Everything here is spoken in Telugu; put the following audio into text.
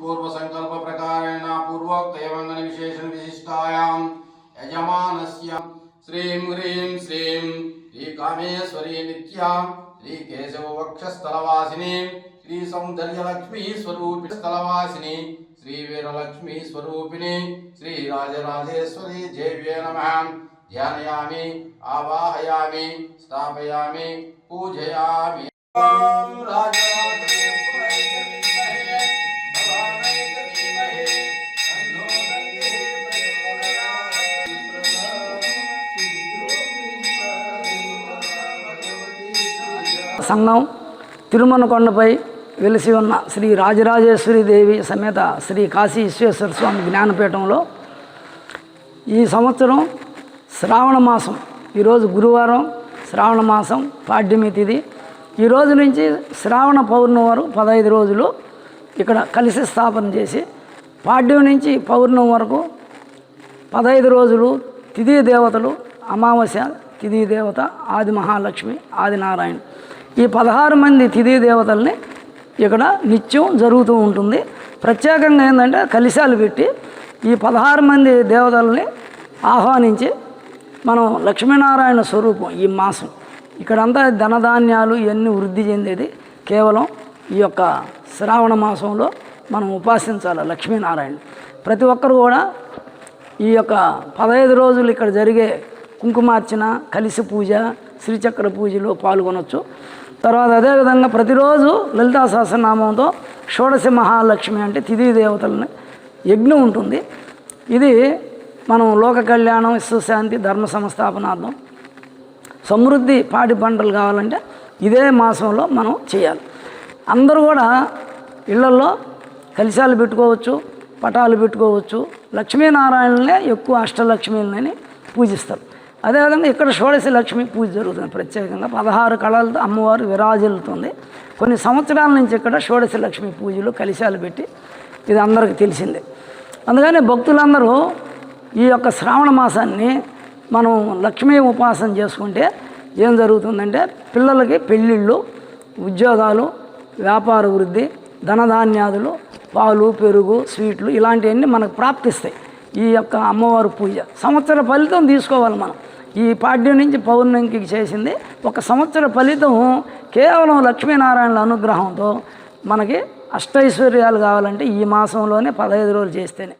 पूर्व संकल्प प्रकारेण पूर्वोक्त एवं विशेषण विशिष्टायां यजमानस्य श्रीं ह्रीं श्रीं श्री कामेश्वरी नित्या श्री केशव वक्षस्थलवासिनी श्री सौंदर्यलक्ष्मी स्वरूपिणी स्थलवासिनी श्री वीरलक्ष्मी स्वरूपिणी श्री राजराजेश्वरी देव्ये नमः। ध्यानयामि आवाहयामि स्थापयामि पूजयामि। సంఘం తిరుమల కొండపై వెలిసి ఉన్న శ్రీ రాజరాజేశ్వరి దేవి సమేత శ్రీ కాశీ విశ్వేశ్వర స్వామి జ్ఞానపీఠంలో ఈ సంవత్సరం శ్రావణ మాసం, ఈరోజు గురువారం, శ్రావణ మాసం పాడ్యమి తిథి. ఈ రోజు నుంచి శ్రావణ పౌర్ణమి వరకు 15 రోజులు ఇక్కడ కలిసి స్థాపన చేసి, పాడ్యం నుంచి పౌర్ణమి వరకు 15 రోజులు తిథి దేవతలు, అమావాస్య తిథి దేవత ఆది మహాలక్ష్మి, ఆదినారాయణ, ఈ 16 మంది తిథి దేవతల్ని ఇక్కడ నిత్యం జరుగుతూ ఉంటుంది. ప్రత్యేకంగా ఏంటంటే కలిశాలు పెట్టి ఈ 16 మంది దేవతల్ని ఆహ్వానించి మనం లక్ష్మీనారాయణ స్వరూపం ఈ మాసం ఇక్కడంతా ధనధాన్యాలు ఇవన్నీ వృద్ధి చెందేది కేవలం ఈ యొక్క శ్రావణ మాసంలో మనం ఉపాసించాలి లక్ష్మీనారాయణ. ప్రతి ఒక్కరు కూడా ఈ యొక్క 15 రోజులు ఇక్కడ జరిగే కుంకుమార్చన, కలిసి పూజ, శ్రీచక్ర పూజలో పాల్గొనవచ్చు. తర్వాత అదేవిధంగా ప్రతిరోజు లలితా సహస్రనామంతో షోడశ మహాలక్ష్మి అంటే తిథి దేవతలని యజ్ఞం ఉంటుంది. ఇది మనం లోక కళ్యాణం, విశ్వశాంతి, ధర్మ సంస్థాపనార్థం, సమృద్ధి పాడి పంటలు కావాలంటే ఇదే మాసంలో మనం చేయాలి. అందరూ కూడా ఇళ్లలో కలిశాలు పెట్టుకోవచ్చు, పటాలు పెట్టుకోవచ్చు. లక్ష్మీనారాయణనే ఎక్కువ అష్టలక్ష్మీలని పూజిస్తారు. అదేవిధంగా ఇక్కడ షోడశ లక్ష్మి పూజ జరుగుతుంది. ప్రత్యేకంగా 16 కళలతో అమ్మవారు విరాజిల్లుతుంది. కొన్ని సంవత్సరాల నుంచి ఇక్కడ షోడశ లక్ష్మి పూజలు కలిశాలు పెట్టి ఇది అందరికీ తెలిసిందే. అందుకని భక్తులందరూ ఈ యొక్క శ్రావణ మాసాన్ని మనం లక్ష్మీ ఉపాసన చేసుకుంటే ఏం జరుగుతుందంటే పిల్లలకి పెళ్ళిళ్ళు, ఉద్యోగాలు, వ్యాపార వృద్ధి, ధనధాన్యాదులు, పాలు, పెరుగు, స్వీట్లు ఇలాంటివన్నీ మనకు ప్రాప్తిస్తాయి. ఈ యొక్క అమ్మవారి పూజ సంవత్సర ఫలితం తీసుకోవాలి మనం. ఈ పాడ్యం నుంచి పౌర్ణమికి చేసింది ఒక సంవత్సర ఫలితం కేవలం లక్ష్మీనారాయణల అనుగ్రహంతో మనకి అష్టైశ్వర్యాలు కావాలంటే ఈ మాసంలోనే 15 రోజులు చేస్తేనే.